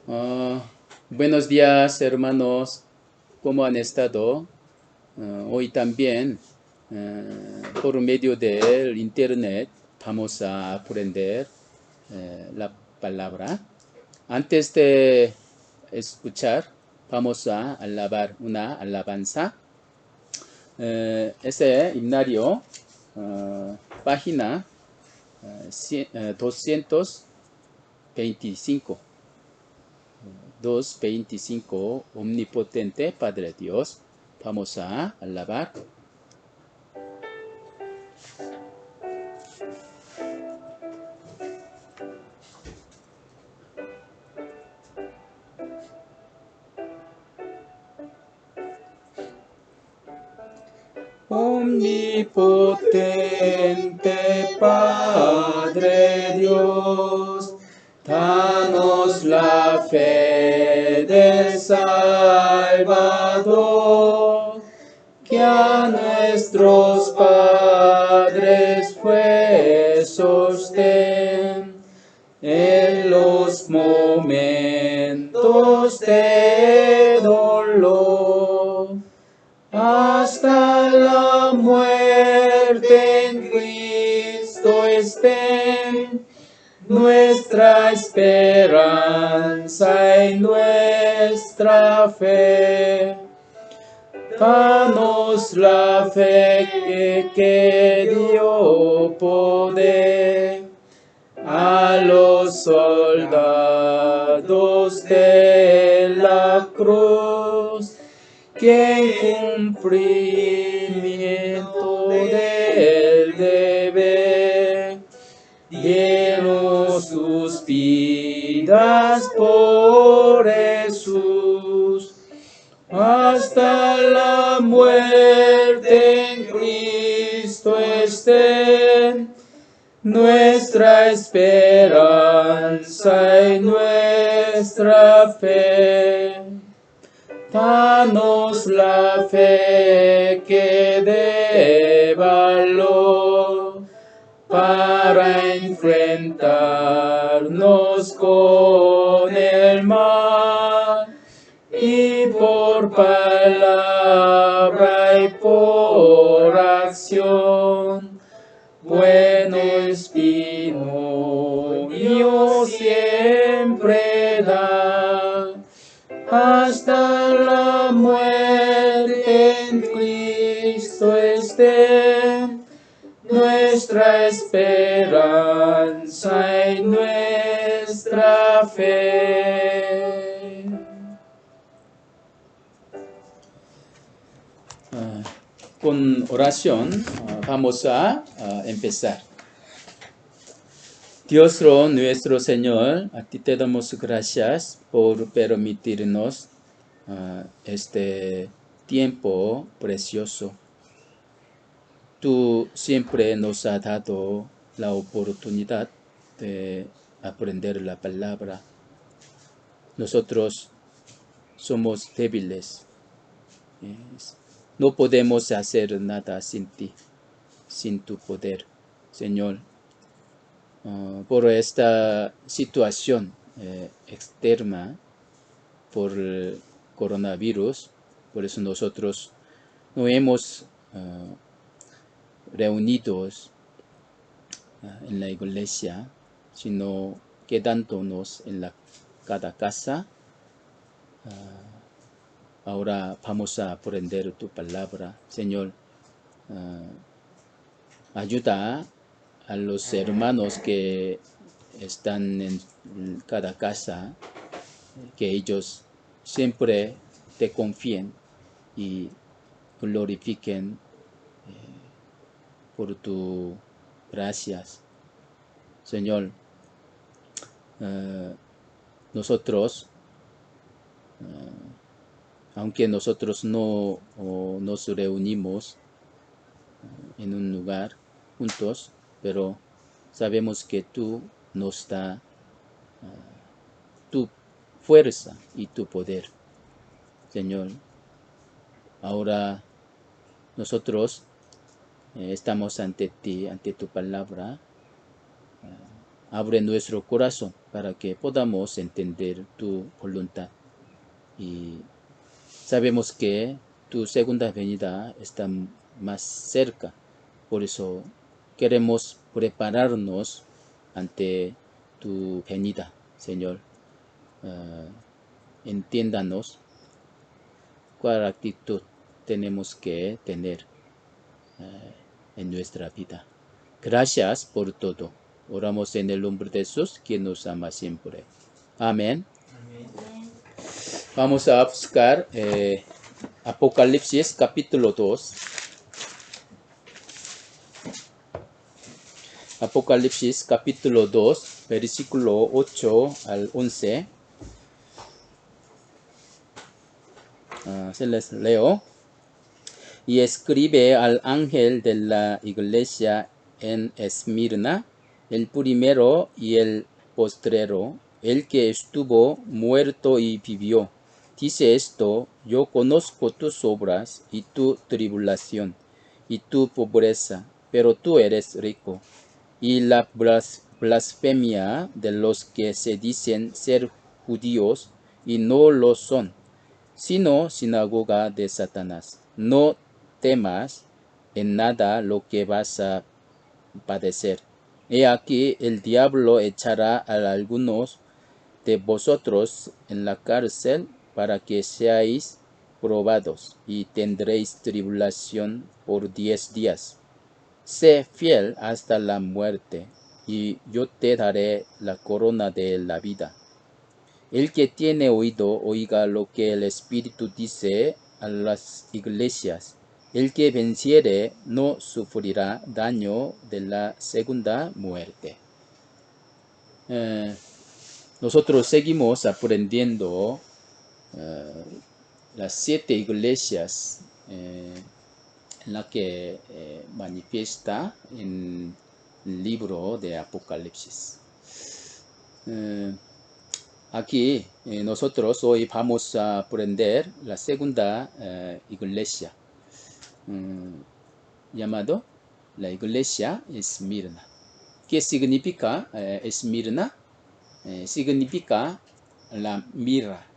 Ah, Buenos días, hermanos. ¿Cómo han estado? Hoy también, por medio del internet, vamos a aprender la palabra. Antes de escuchar, vamos a alabar una alabanza. Ese himnario, página 225. 2:25, omnipotente Padre Dios. Vamos a alabar. Omnipotente Padre Dios, danos la fe del Salvador, que a nuestros padres fue sostén en los momentos de dolor, hasta la muerte en Cristo estén nuestra esperanza y nuestra fe. Danos la fe que dio poder a los soldados de la cruz, que en cumplimiento del deber dieron sus vidas por Jesús, hasta la muerte en Cristo estén nuestra esperanza y nuestra fe. Danos la fe que dé valor para enfrentarnos con el mal, y por palabra y por acción bueno espino mío siempre da, hasta la muerte en Cristo esté nuestra esperanza y nuestra fe. Con oración vamos a empezar. Dios nuestro Señor, a ti te damos gracias por permitirnos este tiempo precioso. Tú siempre nos has dado la oportunidad de aprender la palabra. Nosotros somos débiles. No podemos hacer nada sin ti, sin tu poder, Señor. Por esta situación externa, por el coronavirus, por eso nosotros no hemos reunidos en la iglesia, sino quedándonos en cada casa. Ahora vamos a aprender tu palabra, Señor. Ayuda a los hermanos que están en cada casa, que ellos siempre te confíen y glorifiquen por tu gracias. Señor, nosotros, aunque nosotros no nos reunimos en un lugar juntos, pero sabemos que tú nos da tu fuerza y tu poder, Señor. Ahora nosotros estamos ante ti, ante tu palabra, abre nuestro corazón para que podamos entender tu voluntad. Y sabemos que tu segunda venida está más cerca. Por eso queremos prepararnos ante tu venida, Señor. Entiéndanos cuál actitud tenemos que tener en nuestra vida. Gracias por todo. Oramos en el nombre de Jesús, quien nos ama siempre. Amén. Vamos a buscar Apocalipsis capítulo 2. Apocalipsis capítulo 2, versículo 8 al 11. Se les leo. Y escribe al ángel de la iglesia en Esmirna, el primero y el postrero, el que estuvo muerto y vivió. Dice esto: yo conozco tus obras y tu tribulación y tu pobreza, pero tú eres rico. Y la blasfemia de los que se dicen ser judíos y no lo son, sino sinagoga de Satanás. No temas en nada lo que vas a padecer. He aquí el diablo echará a algunos de vosotros en la cárcel para que seáis probados, y tendréis tribulación por 10 días. Sé fiel hasta la muerte, y yo te daré la corona de la vida. El que tiene oído, oiga lo que el Espíritu dice a las iglesias. El que venciere no sufrirá daño de la segunda muerte. Nosotros seguimos aprendiendo las 7 iglesias en la que manifiesta en el libro de Apocalipsis. Aquí nosotros hoy vamos a aprender la segunda iglesia, llamado la iglesia Esmirna. ¿Qué significa Esmirna? Significa la mira.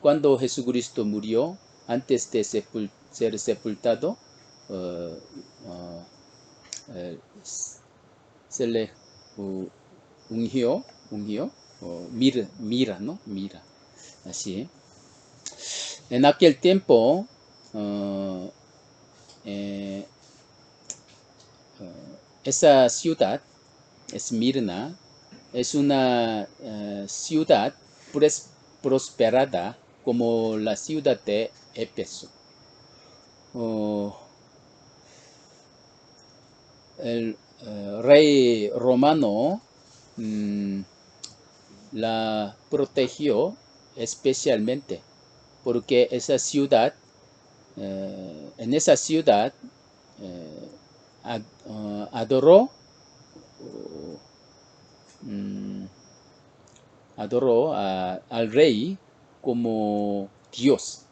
Cuando Jesucristo murió, antes de ser sepultado, se le ungió, mira, ¿no? Mira, así. En aquel tiempo, esa ciudad, Esmirna, es una ciudad prosperada como la ciudad de Éfeso. El rey romano la protegió especialmente porque esa ciudad, en esa ciudad adoró al rey como Dios.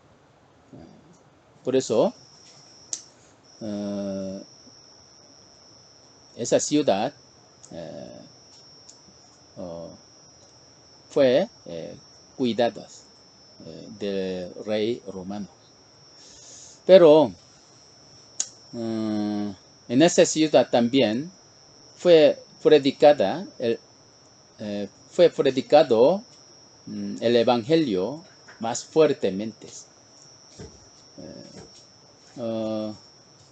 Por eso esa ciudad fue cuidada del rey romano. Pero en esa ciudad también fue predicado el evangelio más fuertemente.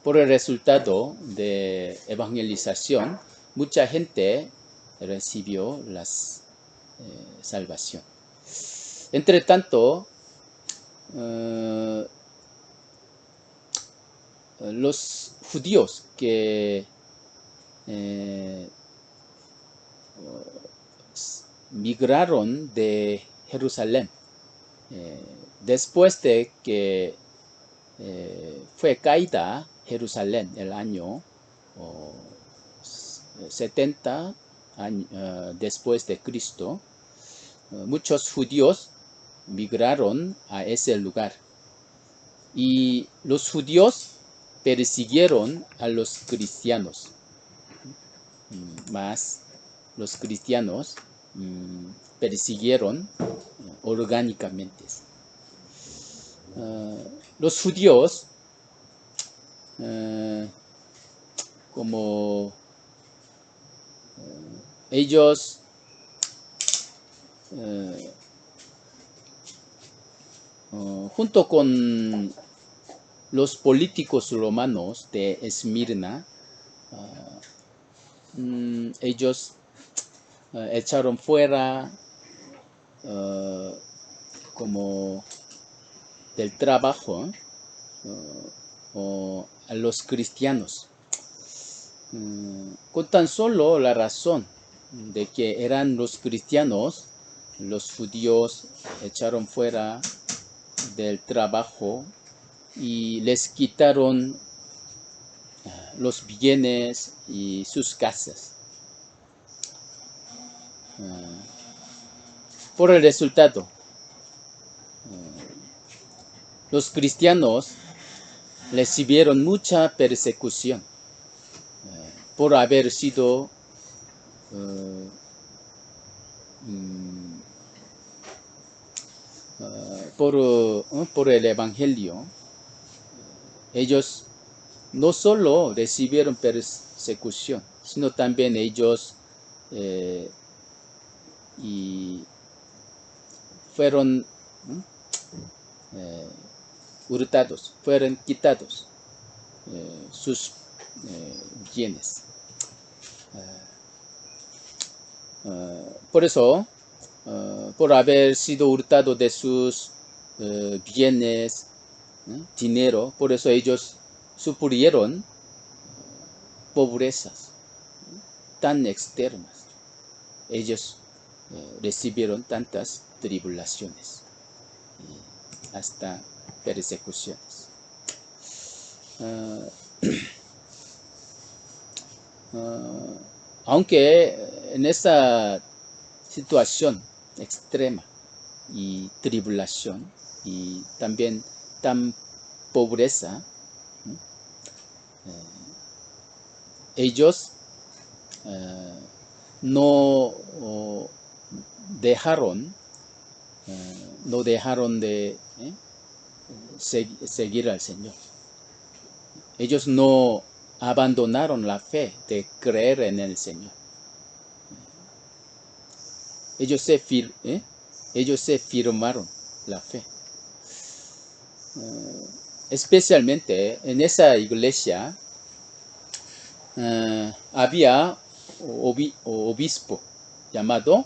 Por el resultado de evangelización, mucha gente recibió la salvación. Entre tanto, los judíos que migraron de Jerusalén después de que fue caída Jerusalén el año 70 después de Cristo, muchos judíos migraron a ese lugar y los judíos persiguieron a los cristianos. más los cristianos persiguieron orgánicamente. Los judíos, como ellos junto con los políticos romanos de Esmirna, ellos echaron fuera como del trabajo a los cristianos, con tan solo la razón de que eran los cristianos, los judíos echaron fuera del trabajo y les quitaron los bienes y sus casas. Por el resultado, los cristianos recibieron mucha persecución por haber sido por el Evangelio. Ellos no solo recibieron persecución, sino también ellos fueron hurtados, fueron quitados sus bienes. Por eso, por haber sido hurtado de sus bienes, dinero, por eso ellos sufrieron pobrezas tan externas. Ellos recibieron tantas tribulaciones, hasta persecuciones. Aunque en esa situación extrema y tribulación y también tan pobreza, ellos no dejaron de seguir al Señor. Ellos no abandonaron la fe de creer en el Señor. Ellos se firmaron la fe. Especialmente en esa iglesia había obispo llamado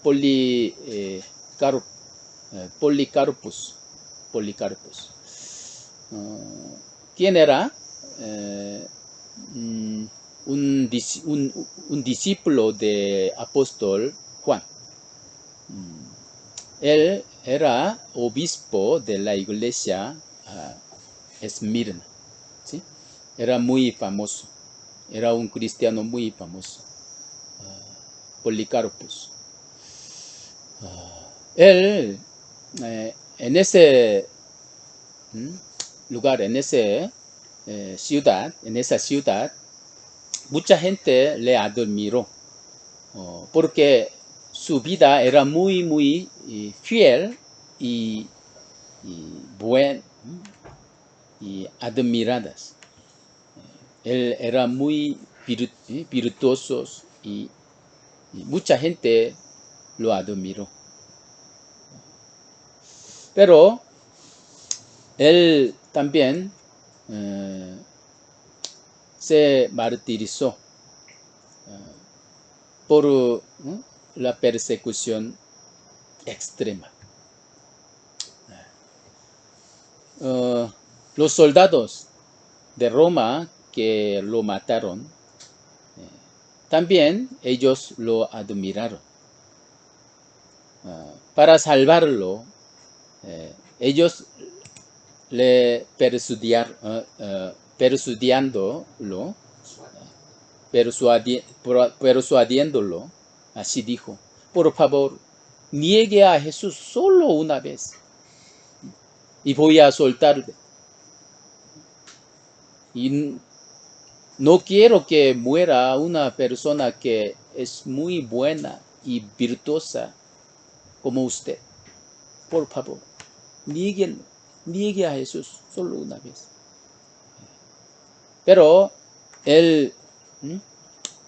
Policarpus. ¿Quién era? Un discípulo de apóstol Juan. Él era obispo de la iglesia Esmirna, ¿sí? Era muy famoso, era un cristiano muy famoso, Policarpus. Él en ese lugar, en esa ciudad, mucha gente le admiró, porque su vida era muy fiel y buena y admiradas. Él era muy virtuoso y mucha gente lo admiró. Pero él también se martirizó por la persecución extrema. Los soldados de Roma que lo mataron, también ellos lo admiraron. Para salvarlo, ellos le persuadiéndolo, así dijo: por favor, niegue a Jesús solo una vez y voy a soltarle. Y no quiero que muera una persona que es muy buena y virtuosa como usted. Por favor, niegue a Jesús solo una vez. Pero él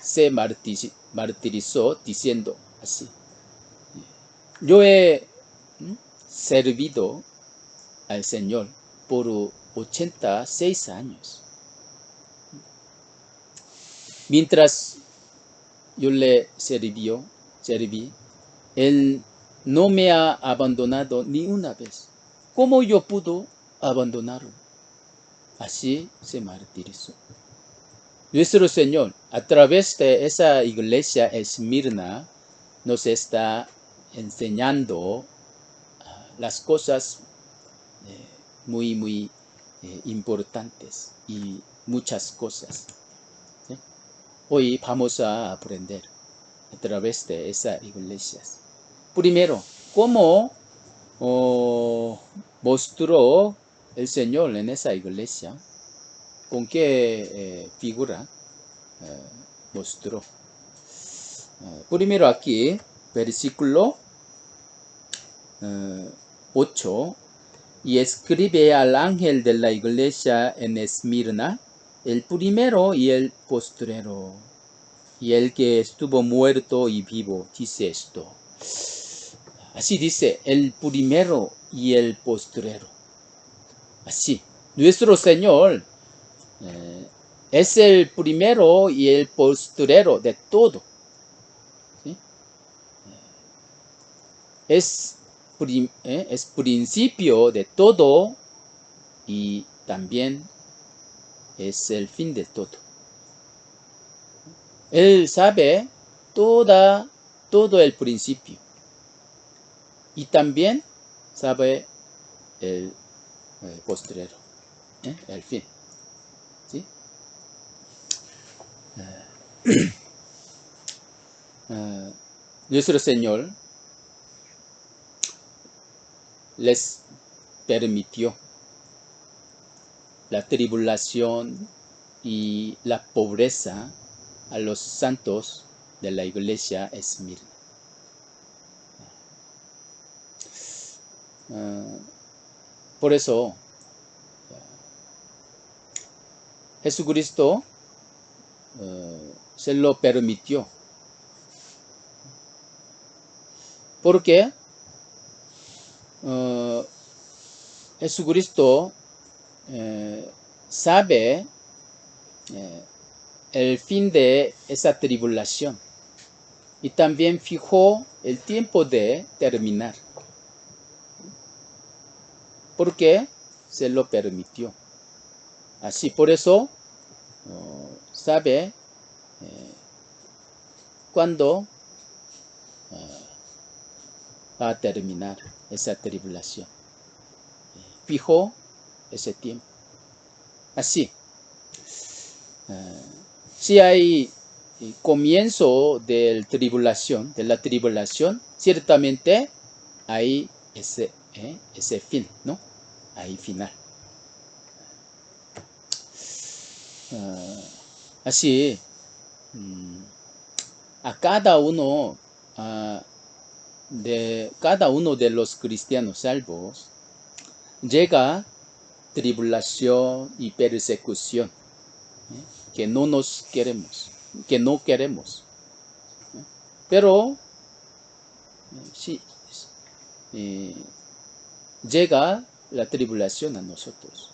se martirizó diciendo así: yo he servido al Señor por 86 años. Mientras yo le serví, Él no me ha abandonado ni una vez. ¿Cómo yo puedo abandonarlo? Así se martirizó. Nuestro Señor, a través de esa iglesia Esmirna, nos está enseñando las cosas muy importantes y muchas cosas. ¿Sí? Hoy vamos a aprender a través de esas iglesias. Primero, ¿cómo mostró el Señor en esa iglesia? ¿Con qué figura mostró? Primero aquí, versículo 8. Y escribe al ángel de la iglesia en Esmirna, el primero y el postrero, y el que estuvo muerto y vivo, dice esto. Así dice, el primero y el postrero. Así, nuestro Señor es el primero y el postrero de todo. ¿Sí? Es principio de todo y también es el fin de todo. Él sabe todo el principio y también sabe el postrero, el fin. ¿Sí? Nuestro Señor les permitió la tribulación y la pobreza a los santos de la iglesia Esmirna. Por eso, Jesucristo se lo permitió. Porque Jesucristo sabe el fin de esa tribulación y también fijó el tiempo de terminar. Porque se lo permitió. Así, por eso sabe cuándo va a terminar esa tribulación. Fijó ese tiempo. Así, si hay comienzo de la tribulación, ciertamente hay ese fin, ¿no? Hay final. Así, a cada uno de los cristianos salvos llega tribulación y persecución que no queremos. Pero sí, llega la tribulación a nosotros.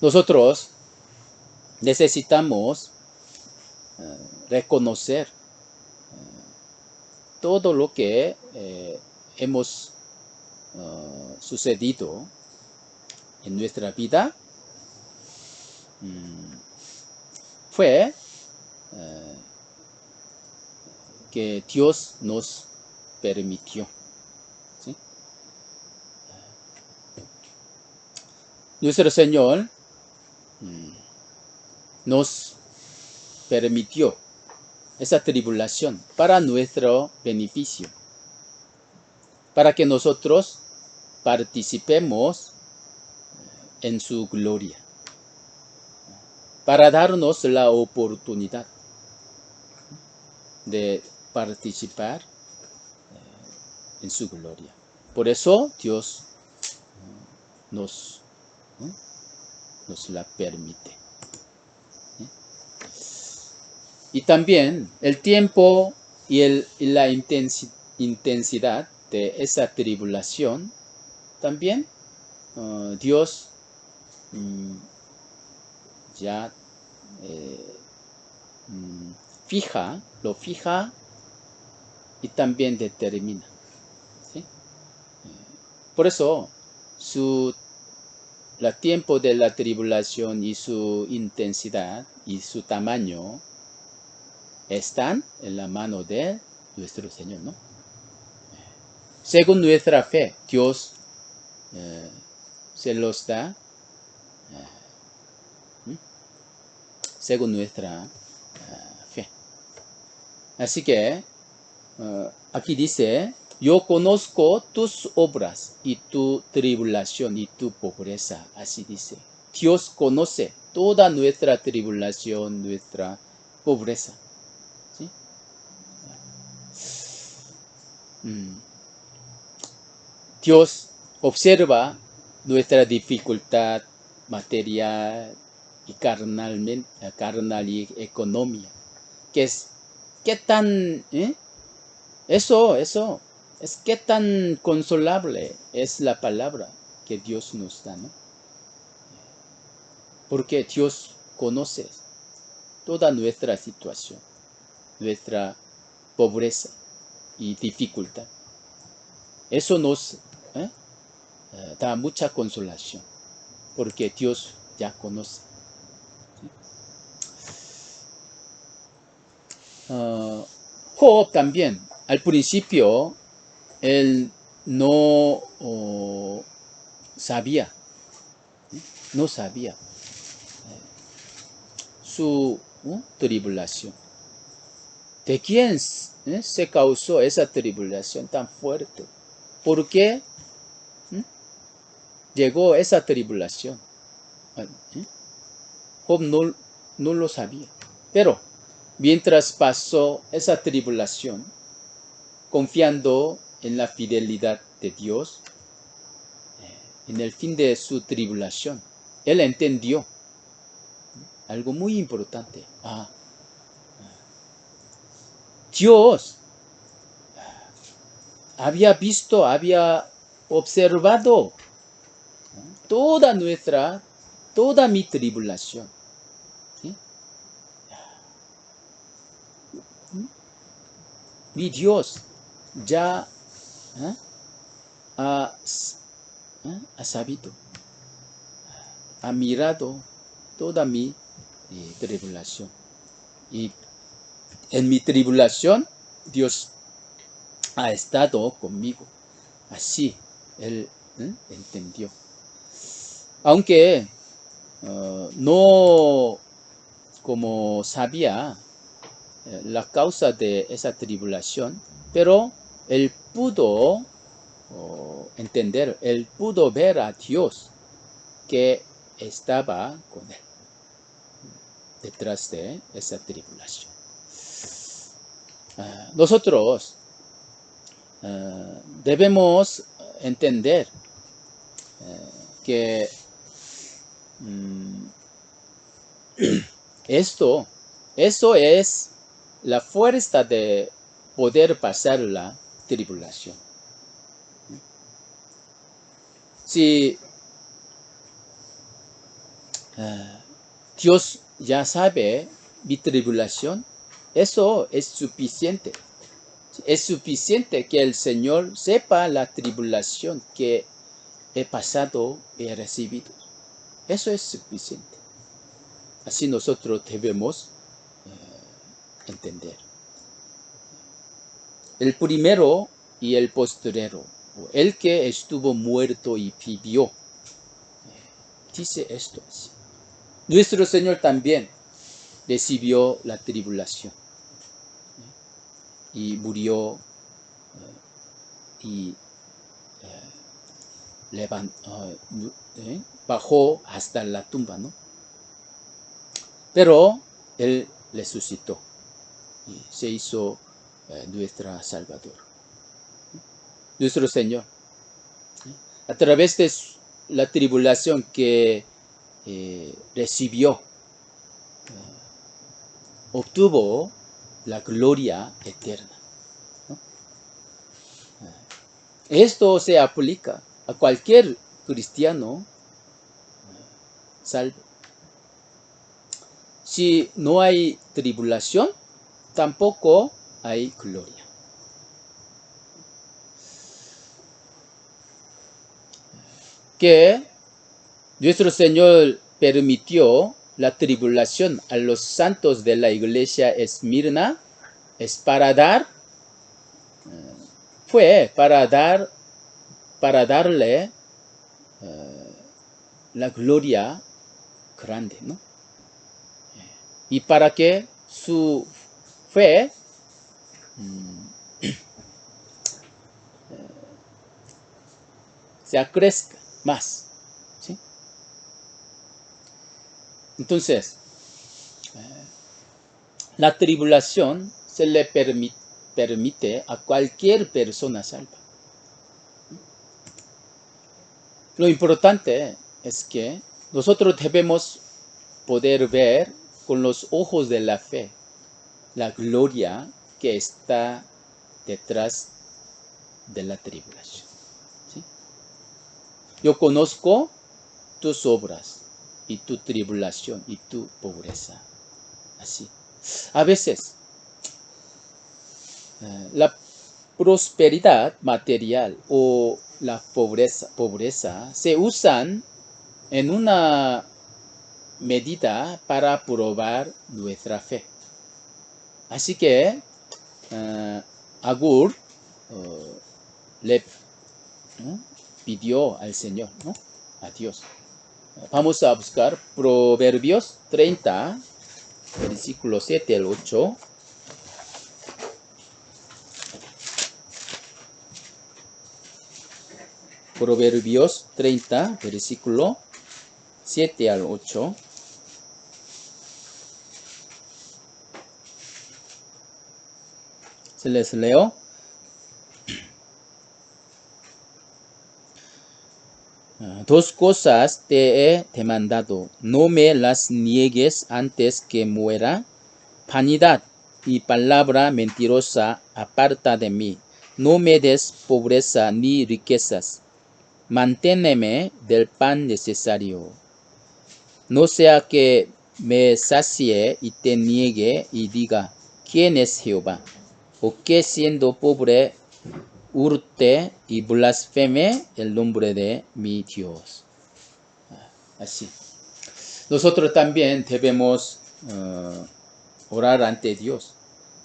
Nosotros necesitamos reconocer todo lo que hemos sucedido en nuestra vida fue que Dios nos permitió. ¿Sí? Nuestro Señor nos permitió esa tribulación para nuestro beneficio, para que nosotros participemos en su gloria. para darnos la oportunidad de participar en su gloria. Por eso Dios nos, ¿no? nos la permite. Y también el tiempo y la intensidad de esa tribulación, también Dios ya lo fija y también determina. ¿Sí? Por eso, el tiempo de la tribulación y su intensidad y su tamaño están en la mano de nuestro Señor, ¿no? Según nuestra fe, Dios se los da según nuestra fe. Así que aquí dice, yo conozco tus obras y tu tribulación y tu pobreza. Así dice. Dios conoce toda nuestra tribulación, nuestra pobreza. ¿Sí? Dios observa nuestra dificultad material y carnal y economía. ¿Qué tan, eso, es qué tan consolable es la palabra que Dios nos da, ¿no? Porque Dios conoce toda nuestra situación, nuestra pobreza y dificultad. Eso nos da mucha consolación, porque Dios ya conoce. Job también, al principio, él no sabía su tribulación. ¿De quién se causó esa tribulación tan fuerte? ¿Por qué llegó esa tribulación? Job no lo sabía. Pero mientras pasó esa tribulación, confiando en la fidelidad de Dios, en el fin de su tribulación, él entendió algo muy importante. Dios había observado toda mi tribulación. ¿Sí? Mi Dios ya ha sabido, ha mirado toda mi tribulación. Y en mi tribulación, Dios ha estado conmigo. Así él entendió. Aunque no como sabía la causa de esa tribulación, pero él pudo entender, él pudo ver a Dios que estaba con él detrás de esa tribulación. Nosotros debemos entender que eso es la fuerza de poder pasar la tribulación. Si Dios ya sabe mi tribulación, eso es suficiente. Es suficiente que el Señor sepa la tribulación que he pasado y he recibido. Eso es suficiente. Así nosotros debemos entender. El primero y el postrero, el que estuvo muerto y vivió, dice esto así. Nuestro Señor también recibió la tribulación y murió y bajó hasta la tumba, ¿no? Pero Él resucitó y se hizo nuestra Salvador, nuestro Señor. A través de la tribulación que recibió, obtuvo la gloria eterna, ¿no? Esto se aplica a cualquier cristiano salvo. Si no hay tribulación, tampoco hay gloria. Que nuestro Señor permitió la tribulación a los santos de la iglesia Esmirna es para dar, fue para darle la gloria grande, ¿no? Y para que su fe se crezca más, ¿sí? Entonces, la tribulación se le permite a cualquier persona salva. Lo importante es que nosotros debemos poder ver con los ojos de la fe la gloria que está detrás de la tribulación, ¿sí? Yo conozco tus obras y tu tribulación y tu pobreza. Así. A veces, la prosperidad material o la pobreza se usan en una medida para probar nuestra fe. Así que Agur le pidió al Señor, ¿no? A Dios. Vamos a buscar Proverbios 30, versículo 7 al 8. Proverbios 30, versículo 7 al 8. Se les leo. Dos cosas te he demandado, no me las niegues antes que muera. Vanidad y palabra mentirosa aparta de mí. No me des pobreza ni riquezas. Manténeme del pan necesario. No sea que me sacie y te niegue y diga, ¿quién es Jehová? O que siendo pobre hurte y blasfeme el nombre de mi Dios. Así. Nosotros también debemos orar ante Dios,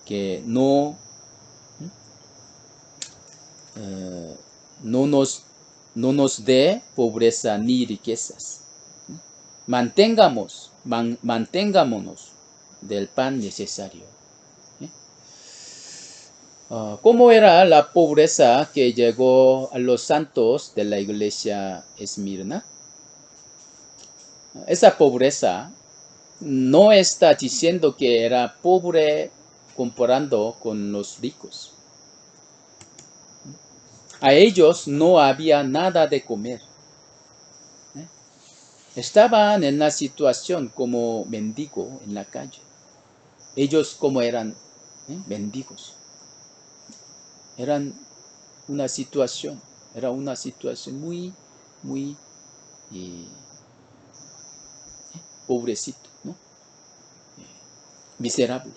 que no nos dé pobreza ni riquezas. Mantengámonos del pan necesario. ¿Cómo era la pobreza que llegó a los santos de la iglesia Esmirna? Esa pobreza no está diciendo que era pobre comparando con los ricos. A ellos no había nada de comer. Estaban en la situación como mendigo en la calle. Ellos como eran mendigos. Era una situación muy, muy pobrecito, ¿no? Miserables.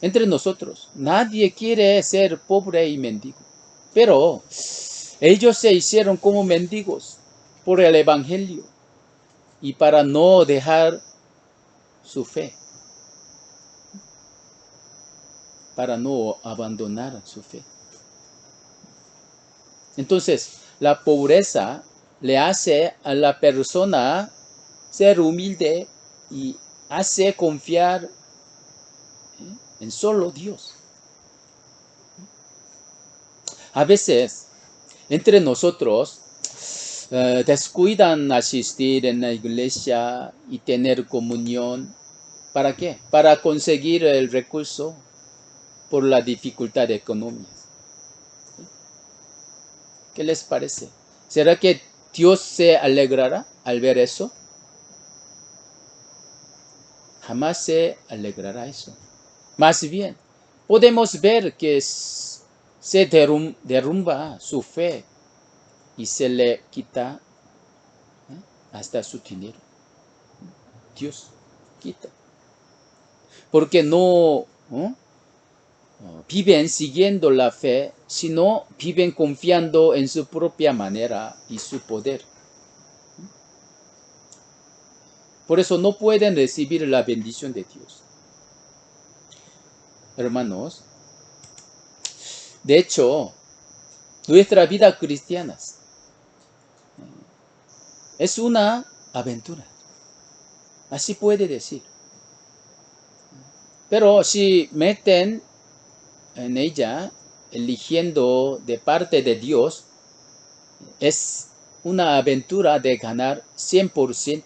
Entre nosotros, nadie quiere ser pobre y mendigo, pero ellos se hicieron como mendigos por el evangelio y para no dejar su fe, para no abandonar su fe. Entonces, la pobreza le hace a la persona ser humilde y hace confiar en solo Dios. A veces, entre nosotros, descuidan asistir en la iglesia y tener comunión. ¿Para qué? Para conseguir el recurso por la dificultad económica. ¿Qué les parece? ¿Será que Dios se alegrará al ver eso? Jamás se alegrará eso. Más bien, podemos ver que se derrumba su fe y se le quita hasta su dinero. Dios quita. Porque no viven siguiendo la fe, sino viven confiando en su propia manera y su poder. Por eso no pueden recibir la bendición de Dios. Hermanos, de hecho, nuestra vida cristiana es una aventura. Así puede decir. Pero si meten en ella, eligiendo de parte de Dios, es una aventura de ganar 100%,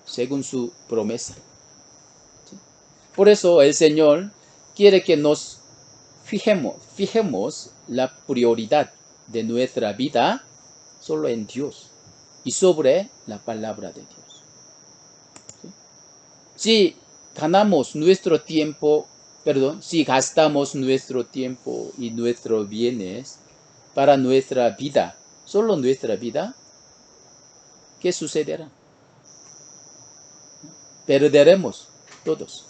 según su promesa. Por eso el Señor quiere que nos fijemos la prioridad de nuestra vida solo en Dios y sobre la palabra de Dios. Si gastamos nuestro tiempo y nuestros bienes para nuestra vida, solo nuestra vida, ¿qué sucederá? Perderemos todos.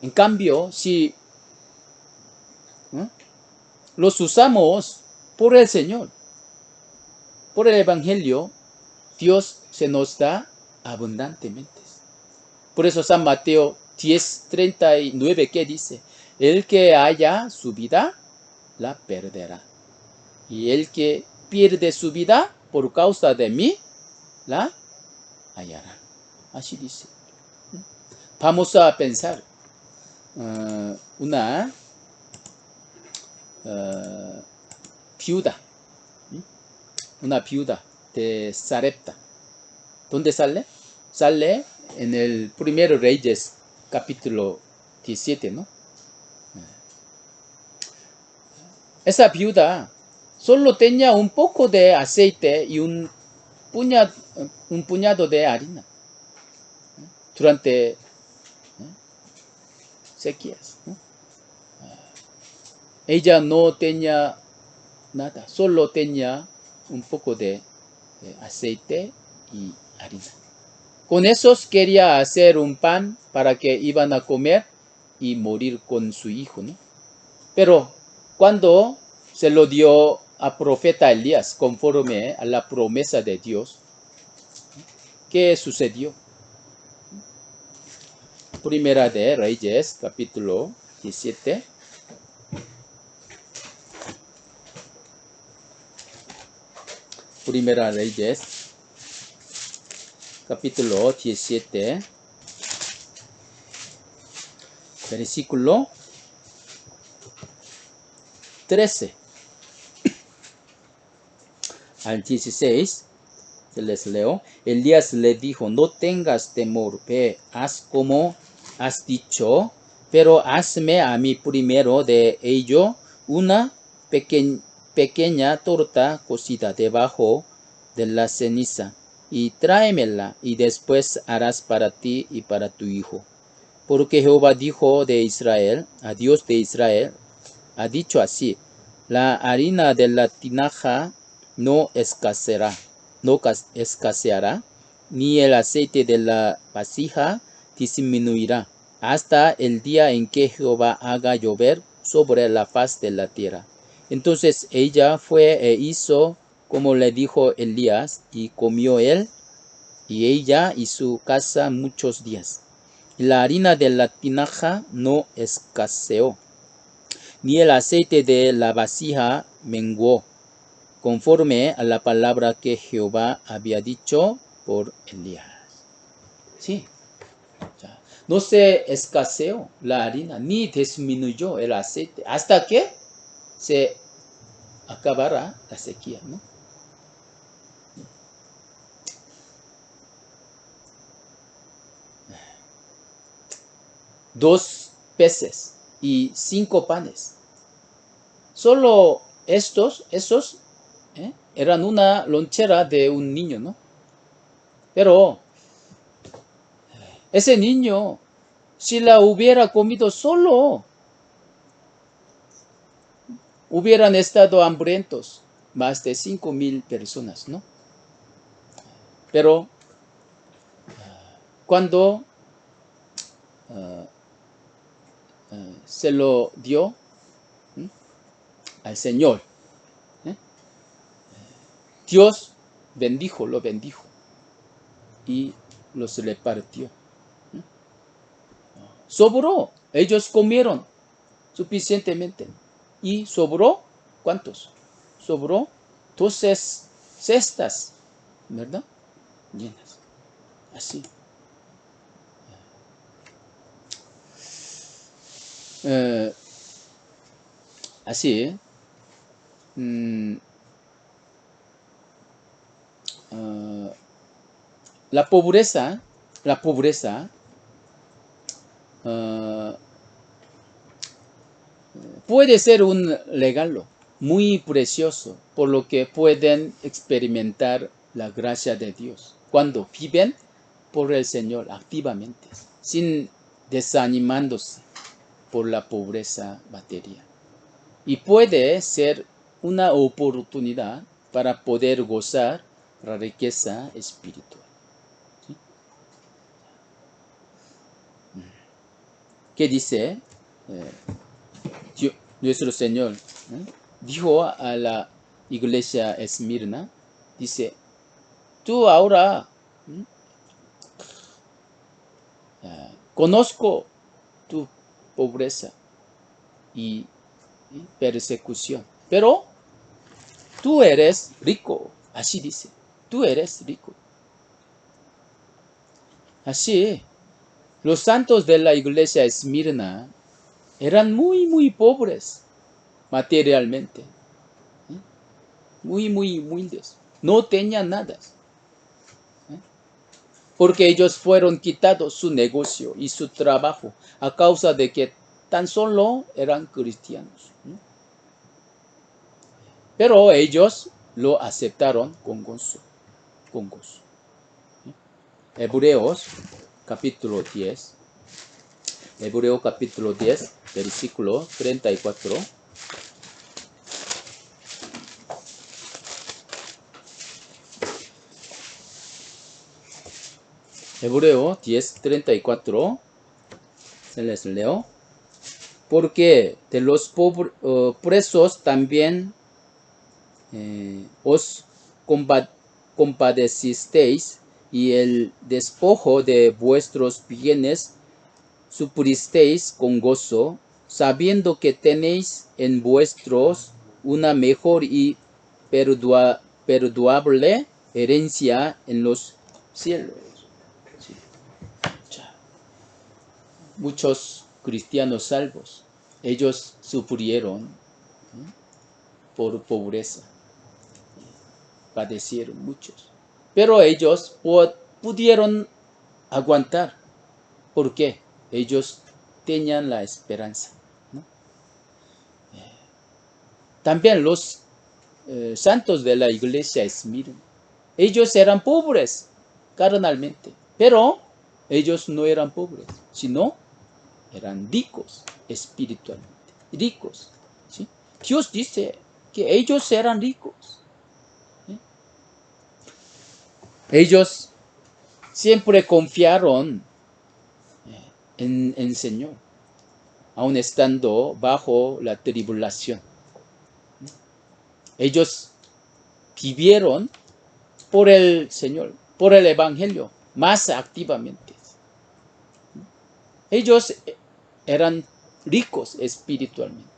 En cambio, si los usamos por el Señor, por el Evangelio, Dios se nos da abundantemente. Por eso San Mateo 10:39, ¿qué dice? El que haya su vida, la perderá. Y el que pierde su vida por causa de mí, la hallará. Así dice. Vamos a pensar una viuda. Una viuda de Sarepta. ¿Dónde sale? Sale en el Primero Reyes, capítulo 17, ¿no? Esa viuda solo tenía un poco de aceite y un puñado de harina durante sequías, ¿no? Ella no tenía nada, solo tenía un poco de aceite y harina. Con esos quería hacer un pan para que iban a comer y morir con su hijo, ¿no? Pero cuando se lo dio a profeta Elías conforme a la promesa de Dios, ¿qué sucedió? Primera de Reyes, capítulo 17. Primera Reyes, capítulo 17, versículo 13 al 16, se les leo. Elías le dijo, no tengas temor, ve, haz como has dicho, pero hazme a mí primero de ello una pequeña torta cocida debajo de la ceniza, y tráemela, y después harás para ti y para tu hijo. Porque Jehová dijo de Israel, a Dios de Israel, ha dicho así, la harina de la tinaja no escaseará, ni el aceite de la vasija disminuirá, hasta el día en que Jehová haga llover sobre la faz de la tierra. Entonces ella fue e hizo como le dijo Elías, y comió él y ella y su casa muchos días. Y la harina de la tinaja no escaseó, ni el aceite de la vasija menguó, conforme a la palabra que Jehová había dicho por Elías. Sí, no se escaseó la harina, ni disminuyó el aceite, hasta que se acabara la sequía, ¿no? 2 peces y 5 panes. Solo esos, eran una lonchera de un niño, ¿no? Pero ese niño, si la hubiera comido solo, hubieran estado hambrientos más de 5,000 personas, ¿no? Pero cuando se lo dio al Señor, ¿eh? Dios lo bendijo y los repartió. Sobró, ellos comieron suficientemente. ¿Y sobró? ¿Cuántos? Sobró 12 cestas, ¿verdad? Llenas. Así. Así. La pobreza puede ser un regalo muy precioso, por lo que pueden experimentar la gracia de Dios cuando viven por el Señor activamente, sin desanimándose por la pobreza material. Y puede ser una oportunidad para poder gozar la riqueza espiritual. ¿Sí? ¿Qué dice? Nuestro Señor dijo a la iglesia Esmirna, dice, tú ahora conozco tu pobreza y persecución, pero tú eres rico, así dice, tú eres rico. Así, los santos de la iglesia Esmirna eran muy, muy pobres materialmente, muy, muy humildes, no tenían nada, porque ellos fueron quitados su negocio y su trabajo a causa de que tan solo eran cristianos. Pero ellos lo aceptaron con gozo, con gozo. Hebreos capítulo 10, Hebreo capítulo 10, versículo 34. Hebreo 10, 34. Se les leo. Porque de los presos también os compadecisteis, y el despojo de vuestros bienes suplisteis con gozo, sabiendo que tenéis en vuestros una mejor y perdurable herencia en los cielos. Sí. Muchos cristianos salvos, ellos sufrieron por pobreza, padecieron muchos, pero ellos pudieron aguantar. ¿Por qué? Ellos tenían la esperanza, ¿no? También los santos de la iglesia Esmirna, ellos eran pobres carnalmente, pero ellos no eran pobres, sino eran ricos espiritualmente, ricos, ¿sí? Dios dice que ellos eran ricos, ¿sí? Ellos siempre confiaron en el Señor, aun estando bajo la tribulación. Ellos vivieron por el Señor, por el Evangelio, más activamente. Ellos eran ricos espiritualmente.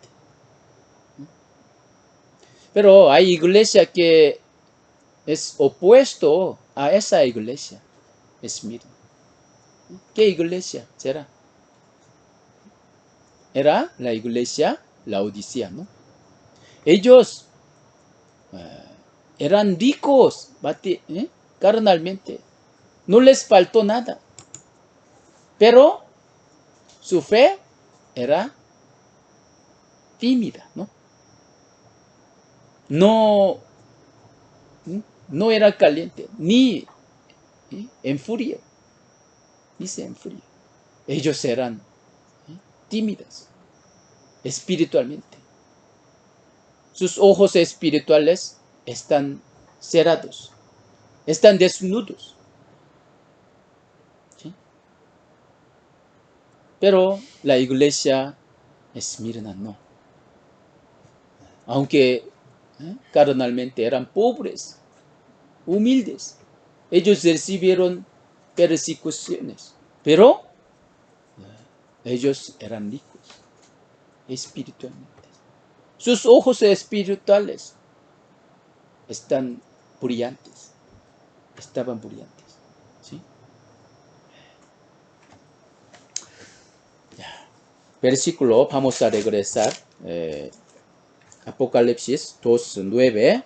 Pero hay iglesia que es opuesto a esa iglesia, Esmirna. ¿Qué iglesia será? Era la iglesia Laodicea, ¿no? Ellos eran ricos carnalmente. No les faltó nada. Pero su fe era tímida, ¿no? No, no era caliente, ni en furia, dice en furia. Ellos eran tímidos espiritualmente. Sus ojos espirituales están cerrados, están desnudos. ¿Sí? Pero la iglesia Esmirna no. Aunque carnalmente eran pobres, humildes, ellos recibieron persecuciones, pero ellos eran ricos espiritualmente. Sus ojos espirituales están brillantes, estaban brillantes. ¿Sí? Versículo, vamos a regresar. Apocalipsis 2:9.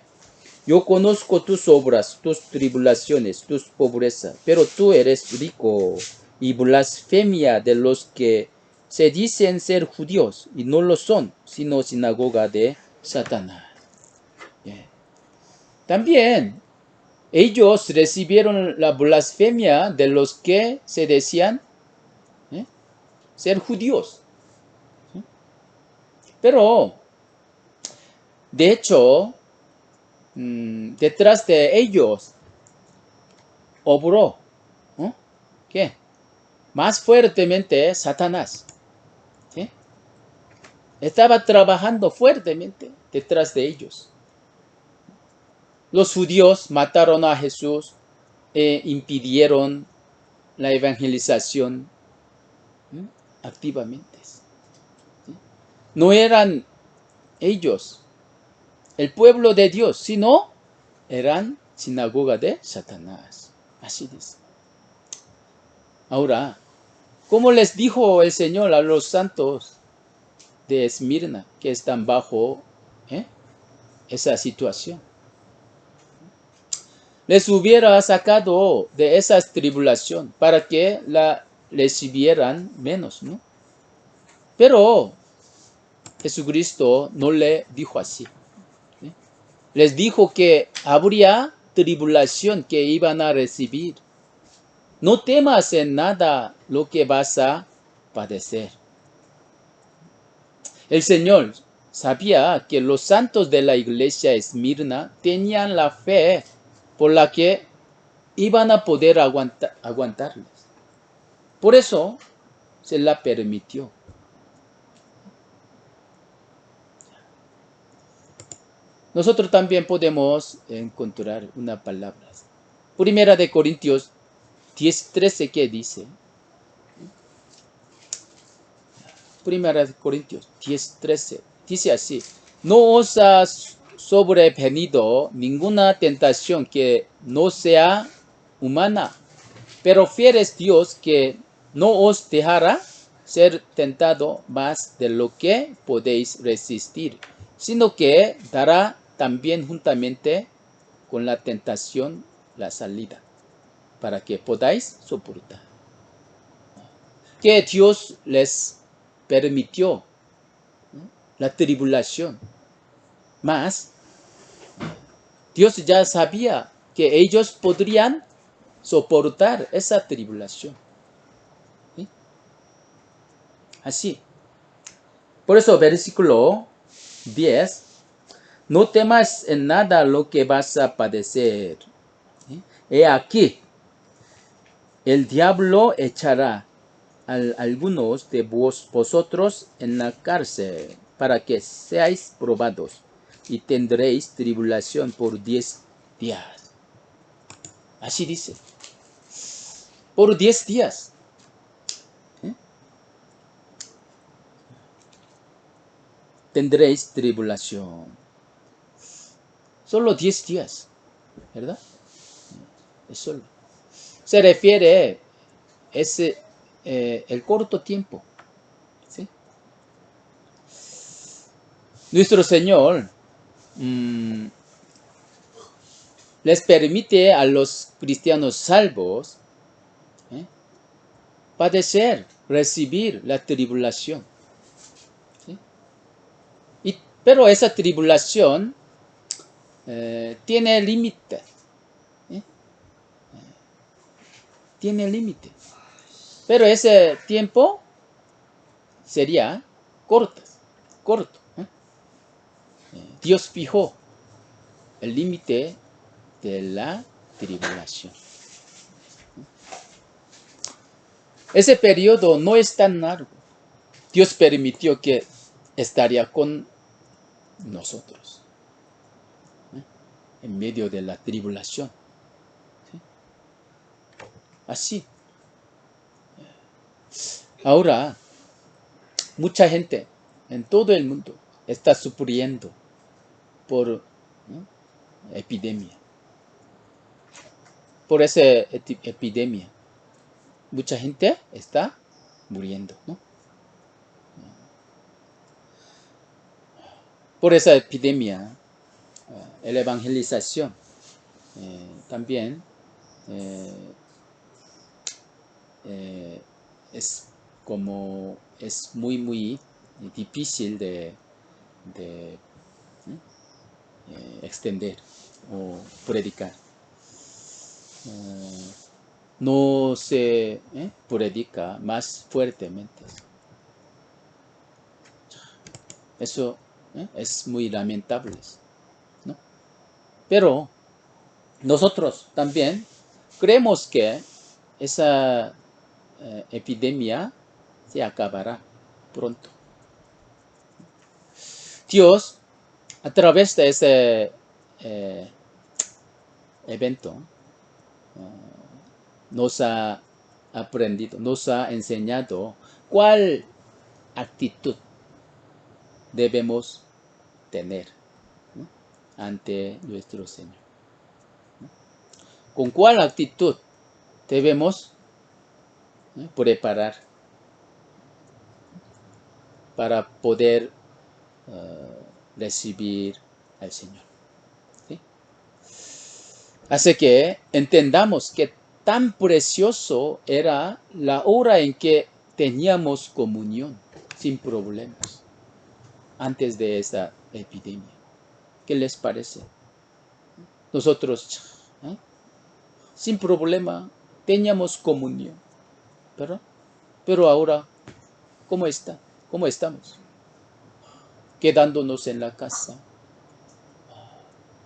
Yo conozco tus obras, tus tribulaciones, tus pobrezas, pero tú eres rico, y blasfemia de los que se dicen ser judíos y no lo son, sino sinagoga de Satanás. También ellos recibieron la blasfemia de los que se decían ser judíos. Pero, de hecho, detrás de ellos obró, ¿qué? Más fuertemente Satanás. ¿Sí? Estaba trabajando fuertemente detrás de ellos. Los judíos mataron a Jesús e impidieron la evangelización activamente. ¿Sí? No eran ellos el pueblo de Dios, sino eran sinagoga de Satanás. Así dice. Ahora, ¿cómo les dijo el Señor a los santos de Esmirna que están bajo esa situación? Les hubiera sacado de esa tribulación para que la recibieran menos, ¿no? Pero Jesucristo no le dijo así. ¿Sí? Les dijo que habría tribulación que iban a recibir. No temas en nada lo que vas a padecer. El Señor sabía que los santos de la iglesia Esmirna tenían la fe por la que iban a poder aguantarles. Por eso se la permitió. Nosotros también podemos encontrar una palabra. Primera de Corintios 10:13, ¿qué dice? Primera de Corintios 10:13 dice así: no os ha sobrevenido ninguna tentación que no sea humana, pero fiel es Dios que no os dejará ser tentado más de lo que podéis resistir, sino que dará también juntamente con la tentación la salida, para que podáis soportar. Que Dios les permitió la tribulación, mas Dios ya sabía que ellos podrían soportar esa tribulación. ¿Sí? Así. Por eso, versículo 10, no temas en nada lo que vas a padecer. ¿Sí? He aquí, el diablo echará a algunos de vosotros en la cárcel para que seáis probados y tendréis tribulación por 10 días. Así dice. Por 10 días. Tendréis tribulación. Solo 10 días. ¿Verdad? Es solo. Se refiere el corto tiempo. ¿Sí? Nuestro Señor les permite a los cristianos salvos padecer, recibir la tribulación. ¿Sí? Pero esa tribulación tiene límite. Tiene límite. Pero ese tiempo sería corto. Dios fijó el límite de la tribulación. Ese periodo no es tan largo. Dios permitió que estaría con nosotros en medio de la tribulación. ¿Sí? Así. Ahora, mucha gente en todo el mundo está sufriendo por epidemia. Por esa epidemia, mucha gente está muriendo, ¿no? Por esa epidemia, la evangelización también es muy difícil de extender o predicar. No se predica más fuertemente. Eso es muy lamentable, ¿no? Pero nosotros también creemos que esa epidemia se acabará pronto. Dios, a través de ese evento, nos ha aprendido, nos ha enseñado cuál actitud debemos tener, ¿no?, ante nuestro Señor, ¿no? Con cuál actitud debemos preparar para poder recibir al Señor. ¿Sí? Así que entendamos que tan precioso era la hora en que teníamos comunión sin problemas antes de esta epidemia. ¿Qué les parece? Nosotros sin problema teníamos comunión, pero ahora, ¿cómo está? ¿Cómo estamos? Quedándonos en la casa,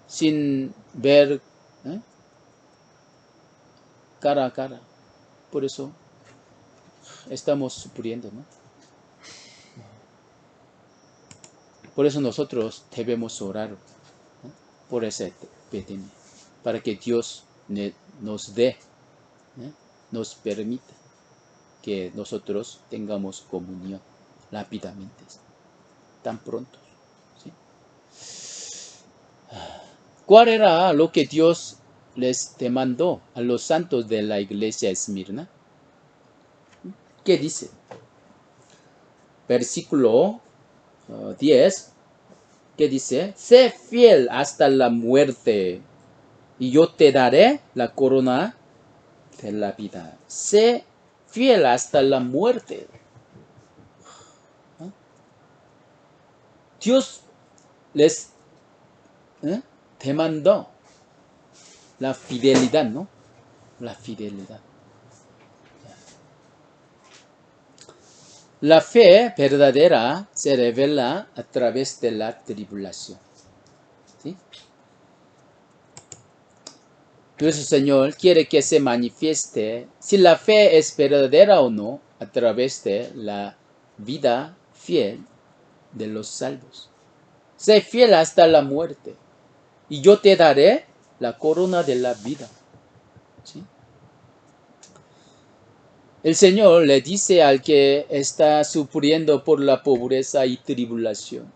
sin ver cara a cara. Por eso estamos sufriendo, ¿no? Por eso nosotros debemos orar, ¿no?, por esa epidemia, para que Dios nos dé, nos permita que nosotros tengamos comunión rápidamente, tan pronto. ¿Sí? ¿Cuál era lo que Dios les demandó a los santos de la iglesia Esmirna? ¿Qué dice? Versículo 10, ¿qué dice? Sé fiel hasta la muerte, y yo te daré la corona de la vida. Sé fiel hasta la muerte. Dios les demandó la fidelidad, ¿no? La fidelidad. La fe verdadera se revela a través de la tribulación. ¿Sí? Nuestro Señor quiere que se manifieste si la fe es verdadera o no a través de la vida fiel de los salvos. Sé fiel hasta la muerte, y yo te daré la corona de la vida. ¿Sí? El Señor le dice al que está sufriendo por la pobreza y tribulación,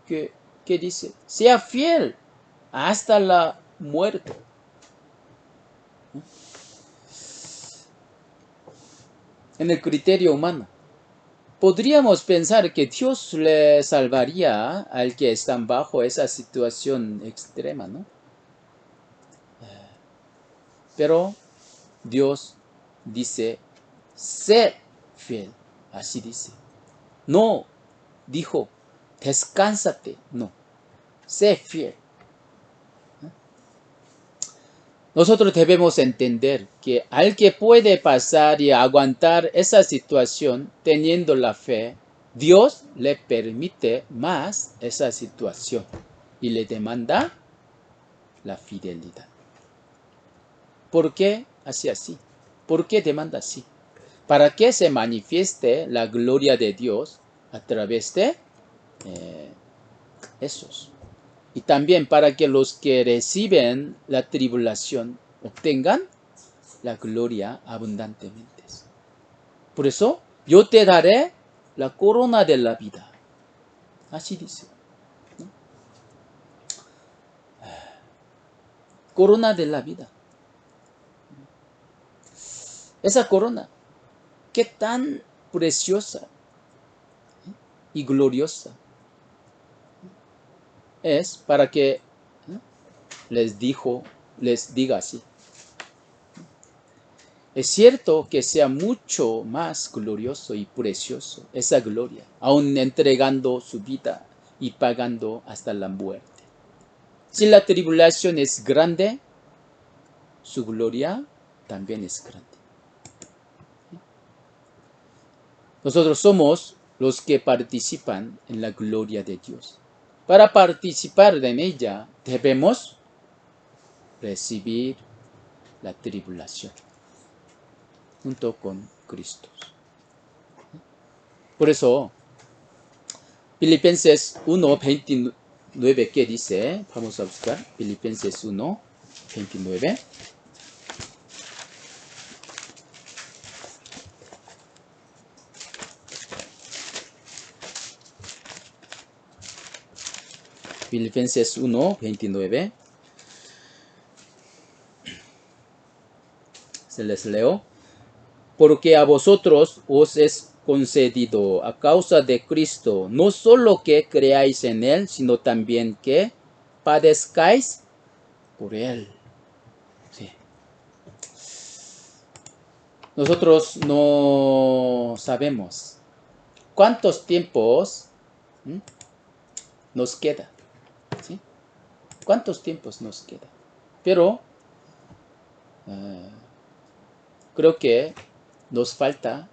¿qué dice? Sea fiel hasta la muerte. En el criterio humano, podríamos pensar que Dios le salvaría al que está bajo esa situación extrema, ¿no? Pero Dios dice, sé fiel. Así dice. No dijo, descánsate. No, sé fiel. Nosotros debemos entender que al que puede pasar y aguantar esa situación teniendo la fe, Dios le permite más esa situación y le demanda la fidelidad. ¿Por qué hace así? ¿Por qué demanda así? Para que se manifieste la gloria de Dios a través de esos. Y también para que los que reciben la tribulación obtengan la gloria abundantemente. Por eso, yo te daré la corona de la vida. Así dice. ¿No? Corona de la vida. Esa corona, qué tan preciosa y gloriosa es para que les diga así. Es cierto que sea mucho más glorioso y precioso esa gloria, aun entregando su vida y pagando hasta la muerte. Si la tribulación es grande, su gloria también es grande. Nosotros somos los que participan en la gloria de Dios. Para participar en ella debemos recibir la tribulación junto con Cristo. Por eso, Filipenses 1:29, ¿qué dice? Vamos a buscar Filipenses 1:29. Filipenses 1:29. Se les leo. Porque a vosotros os es concedido a causa de Cristo, no solo que creáis en Él, sino también que padezcáis por Él. Sí. Nosotros no sabemos cuántos tiempos nos queda. ¿Sí? ¿Cuántos tiempos nos queda? Pero creo que nos falta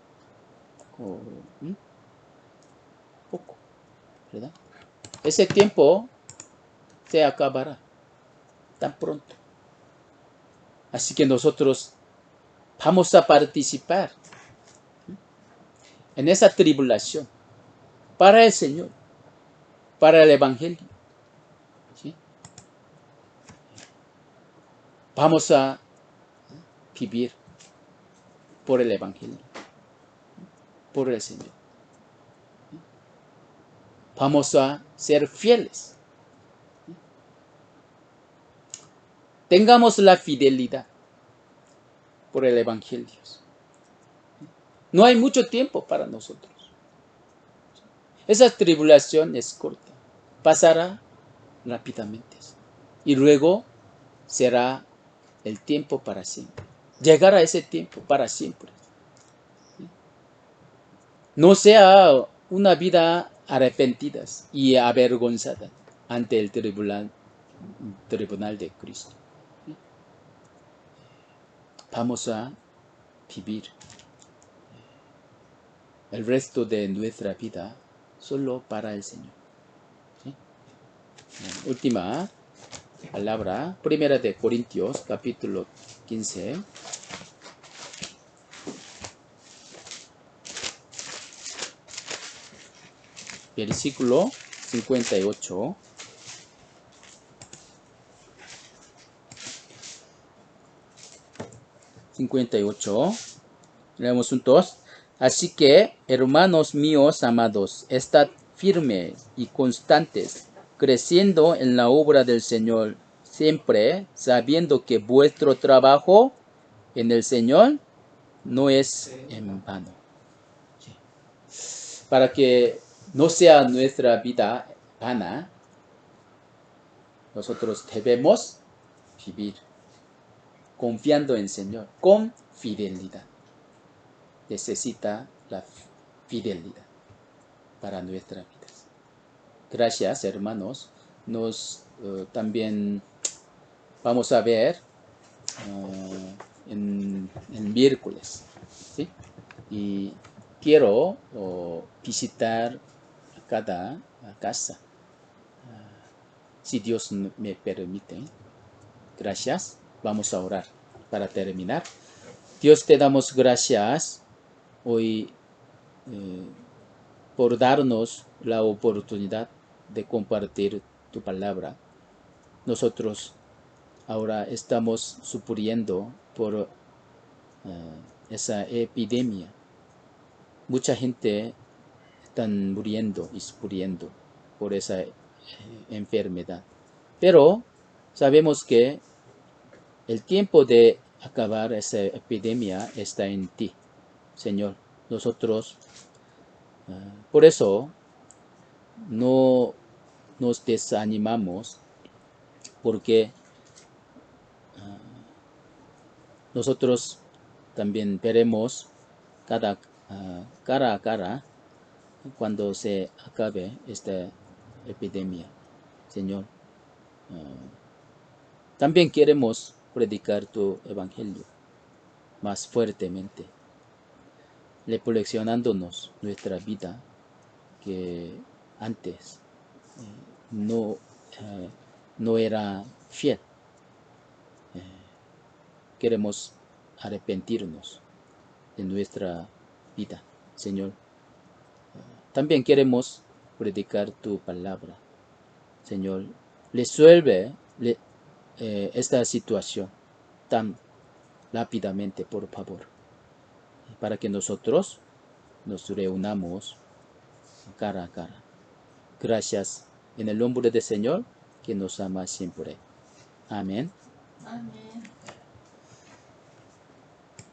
poco, ¿verdad? Ese tiempo se acabará tan pronto. Así que nosotros vamos a participar en esa tribulación para el Señor, para el Evangelio. ¿Sí? Vamos a vivir por el Evangelio, por el Señor. Vamos a ser fieles. Tengamos la fidelidad por el Evangelio. No hay mucho tiempo para nosotros. Esa tribulación es corta, pasará rápidamente y luego será el tiempo para siempre. Llegar a ese tiempo para siempre. No sea una vida arrepentida y avergonzada ante el tribunal de Cristo. Vamos a vivir el resto de nuestra vida solo para el Señor. ¿Sí? Última palabra, Primera de Corintios, capítulo 15. Versículo 58. Leemos juntos. Así que, hermanos míos amados, estad firmes y constantes, creciendo en la obra del Señor, siempre sabiendo que vuestro trabajo en el Señor no es en vano. Para que no sea nuestra vida vana, nosotros debemos vivir confiando en el Señor, con fidelidad. Necesita la fidelidad para nuestras vidas. Gracias, hermanos. Nos también vamos a ver en miércoles, ¿sí? Y quiero visitar cada casa, si Dios me permite. Gracias. Vamos a orar para terminar. Dios, te damos gracias hoy por darnos la oportunidad de compartir tu palabra. Nosotros ahora estamos sufriendo por esa epidemia. Mucha gente está muriendo y sufriendo por esa enfermedad. Pero sabemos que el tiempo de acabar esa epidemia está en ti, Señor. Nosotros, por eso, no nos desanimamos, porque nosotros también veremos cara a cara cuando se acabe esta epidemia, Señor. También queremos predicar tu evangelio más fuertemente, reflexionándonos nuestra vida que antes no era fiel. Queremos arrepentirnos de nuestra vida, Señor. También queremos predicar tu palabra, Señor. Resuelve esta situación tan rápidamente, por favor, para que nosotros nos reunamos cara a cara. Gracias en el nombre del Señor, que nos ama siempre. Amén. Amén.